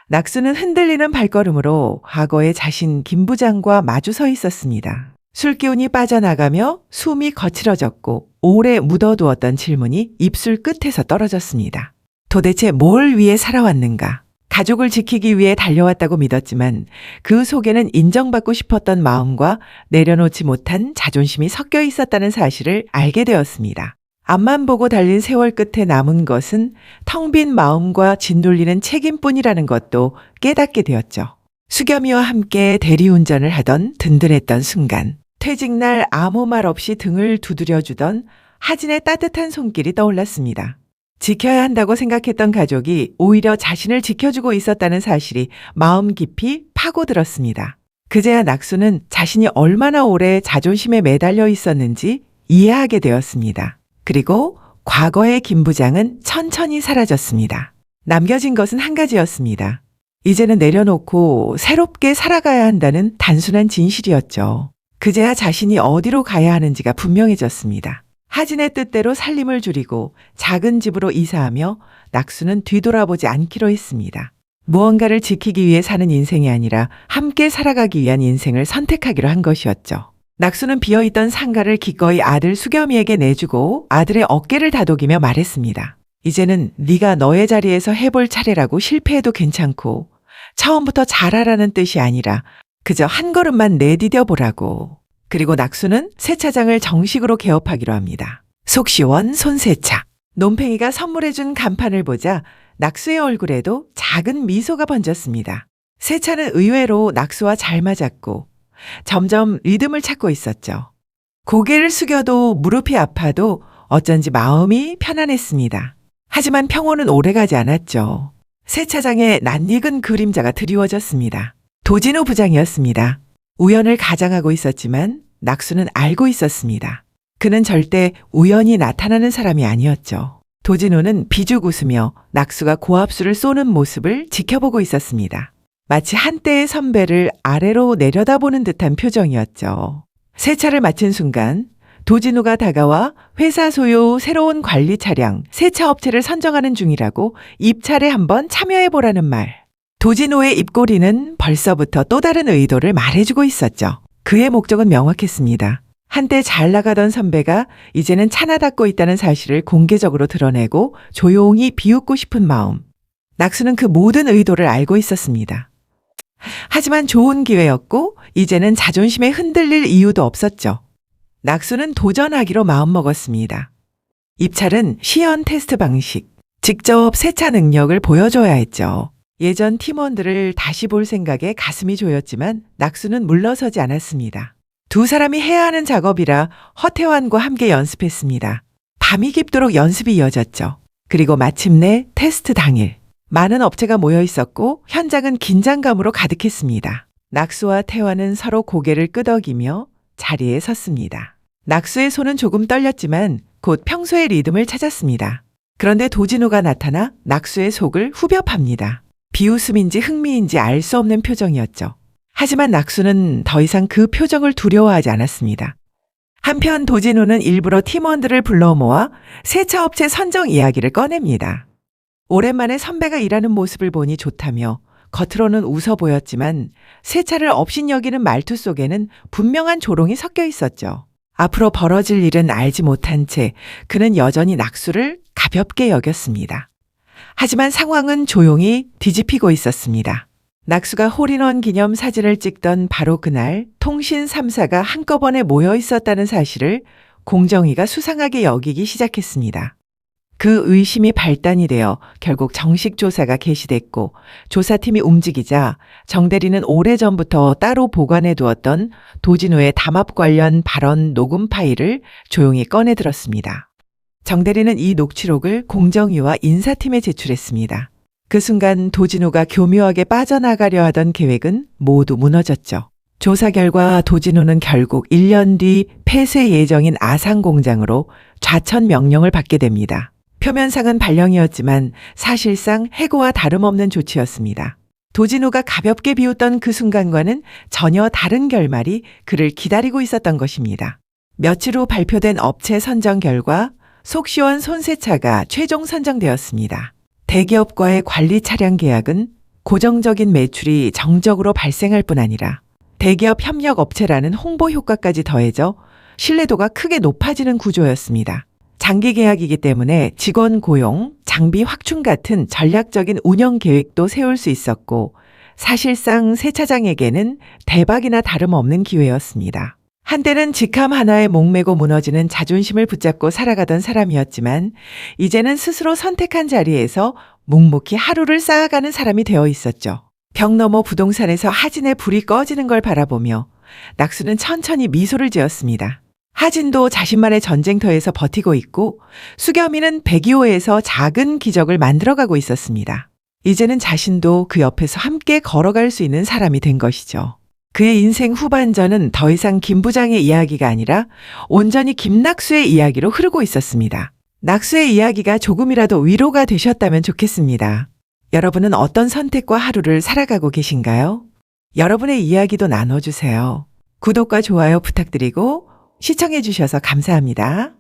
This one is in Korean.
낙수는 흔들리는 발걸음으로 과거의 자신 김 부장과 마주 서 있었습니다. 술기운이 빠져나가며 숨이 거칠어졌고 오래 묻어두었던 질문이 입술 끝에서 떨어졌습니다. 도대체 뭘 위해 살아왔는가? 가족을 지키기 위해 달려왔다고 믿었지만 그 속에는 인정받고 싶었던 마음과 내려놓지 못한 자존심이 섞여 있었다는 사실을 알게 되었습니다. 앞만 보고 달린 세월 끝에 남은 것은 텅 빈 마음과 짓눌리는 책임뿐이라는 것도 깨닫게 되었죠. 수겸이와 함께 대리운전을 하던 든든했던 순간, 퇴직날 아무 말 없이 등을 두드려주던 하진의 따뜻한 손길이 떠올랐습니다. 지켜야 한다고 생각했던 가족이 오히려 자신을 지켜주고 있었다는 사실이 마음 깊이 파고들었습니다. 그제야 낙수는 자신이 얼마나 오래 자존심에 매달려 있었는지 이해하게 되었습니다. 그리고 과거의 김 부장은 천천히 사라졌습니다. 남겨진 것은 한 가지였습니다. 이제는 내려놓고 새롭게 살아가야 한다는 단순한 진실이었죠. 그제야 자신이 어디로 가야 하는지가 분명해졌습니다. 하진의 뜻대로 살림을 줄이고 작은 집으로 이사하며 낙수는 뒤돌아보지 않기로 했습니다. 무언가를 지키기 위해 사는 인생이 아니라 함께 살아가기 위한 인생을 선택하기로 한 것이었죠. 낙수는 비어있던 상가를 기꺼이 아들 수겸이에게 내주고 아들의 어깨를 다독이며 말했습니다. 이제는 네가 너의 자리에서 해볼 차례라고 실패해도 괜찮고 처음부터 잘하라는 뜻이 아니라 그저 한 걸음만 내디뎌 보라고. 그리고 낙수는 세차장을 정식으로 개업하기로 합니다. 속시원 손세차. 논팽이가 선물해준 간판을 보자 낙수의 얼굴에도 작은 미소가 번졌습니다. 세차는 의외로 낙수와 잘 맞았고 점점 리듬을 찾고 있었죠. 고개를 숙여도 무릎이 아파도 어쩐지 마음이 편안했습니다. 하지만 평온은 오래가지 않았죠. 세차장에 낯익은 그림자가 드리워졌습니다. 도진우 부장이었습니다. 우연을 가장하고 있었지만 낙수는 알고 있었습니다. 그는 절대 우연히 나타나는 사람이 아니었죠. 도진우는 비죽 웃으며 낙수가 고압수를 쏘는 모습을 지켜보고 있었습니다. 마치 한때의 선배를 아래로 내려다보는 듯한 표정이었죠. 세차를 마친 순간 도진우가 다가와 회사 소유 새로운 관리 차량 세차업체를 선정하는 중이라고 입찰에 한번 참여해보라는 말. 도진우의 입꼬리는 벌써부터 또 다른 의도를 말해주고 있었죠. 그의 목적은 명확했습니다. 한때 잘 나가던 선배가 이제는 차나닫고 있다는 사실을 공개적으로 드러내고 조용히 비웃고 싶은 마음. 낙수는 그 모든 의도를 알고 있었습니다. 하지만 좋은 기회였고 이제는 자존심에 흔들릴 이유도 없었죠. 낙수는 도전하기로 마음먹었습니다. 입찰은 시연 테스트 방식, 직접 세차 능력을 보여줘야 했죠. 예전 팀원들을 다시 볼 생각에 가슴이 조였지만 낙수는 물러서지 않았습니다. 두 사람이 해야 하는 작업이라 허태환과 함께 연습했습니다. 밤이 깊도록 연습이 이어졌죠. 그리고 마침내 테스트 당일. 많은 업체가 모여 있었고 현장은 긴장감으로 가득했습니다. 낙수와 태환은 서로 고개를 끄덕이며 자리에 섰습니다. 낙수의 손은 조금 떨렸지만 곧 평소의 리듬을 찾았습니다. 그런데 도진우가 나타나 낙수의 속을 후벼 팝니다. 비웃음인지 흥미인지 알 수 없는 표정이었죠. 하지만 낙수는 더 이상 그 표정을 두려워하지 않았습니다. 한편 도진우는 일부러 팀원들을 불러 모아 세차업체 선정 이야기를 꺼냅니다. 오랜만에 선배가 일하는 모습을 보니 좋다며 겉으로는 웃어 보였지만 세차를 업신여기는 말투 속에는 분명한 조롱이 섞여 있었죠. 앞으로 벌어질 일은 알지 못한 채 그는 여전히 낙수를 가볍게 여겼습니다. 하지만 상황은 조용히 뒤집히고 있었습니다. 낙수가 홀인원 기념 사진을 찍던 바로 그날 통신 3사가 한꺼번에 모여 있었다는 사실을 공정위가 수상하게 여기기 시작했습니다. 그 의심이 발단이 되어 결국 정식 조사가 개시됐고 조사팀이 움직이자 정 대리는 오래전부터 따로 보관해 두었던 도진우의 담합 관련 발언 녹음 파일을 조용히 꺼내 들었습니다. 정 대리는 이 녹취록을 공정위와 인사팀에 제출했습니다. 그 순간 도진우가 교묘하게 빠져나가려 하던 계획은 모두 무너졌죠. 조사 결과 도진우는 결국 1년 뒤 폐쇄 예정인 아산공장으로 좌천 명령을 받게 됩니다. 표면상은 발령이었지만 사실상 해고와 다름없는 조치였습니다. 도진우가 가볍게 비웃던 그 순간과는 전혀 다른 결말이 그를 기다리고 있었던 것입니다. 며칠 후 발표된 업체 선정 결과 속시원 손세차가 최종 선정되었습니다. 대기업과의 관리 차량 계약은 고정적인 매출이 정적으로 발생할 뿐 아니라 대기업 협력 업체라는 홍보 효과까지 더해져 신뢰도가 크게 높아지는 구조였습니다. 장기 계약이기 때문에 직원 고용, 장비 확충 같은 전략적인 운영 계획도 세울 수 있었고 사실상 새 차장에게는 대박이나 다름없는 기회였습니다. 한때는 직함 하나에 목매고 무너지는 자존심을 붙잡고 살아가던 사람이었지만 이제는 스스로 선택한 자리에서 묵묵히 하루를 쌓아가는 사람이 되어 있었죠. 벽 너머 부동산에서 하진의 불이 꺼지는 걸 바라보며 낙수는 천천히 미소를 지었습니다. 하진도 자신만의 전쟁터에서 버티고 있고 수겸이는 102호에서 작은 기적을 만들어가고 있었습니다. 이제는 자신도 그 옆에서 함께 걸어갈 수 있는 사람이 된 것이죠. 그의 인생 후반전은 더 이상 김 부장의 이야기가 아니라 온전히 김낙수의 이야기로 흐르고 있었습니다. 낙수의 이야기가 조금이라도 위로가 되셨다면 좋겠습니다. 여러분은 어떤 선택과 하루를 살아가고 계신가요? 여러분의 이야기도 나눠주세요. 구독과 좋아요 부탁드리고 시청해 주셔서 감사합니다.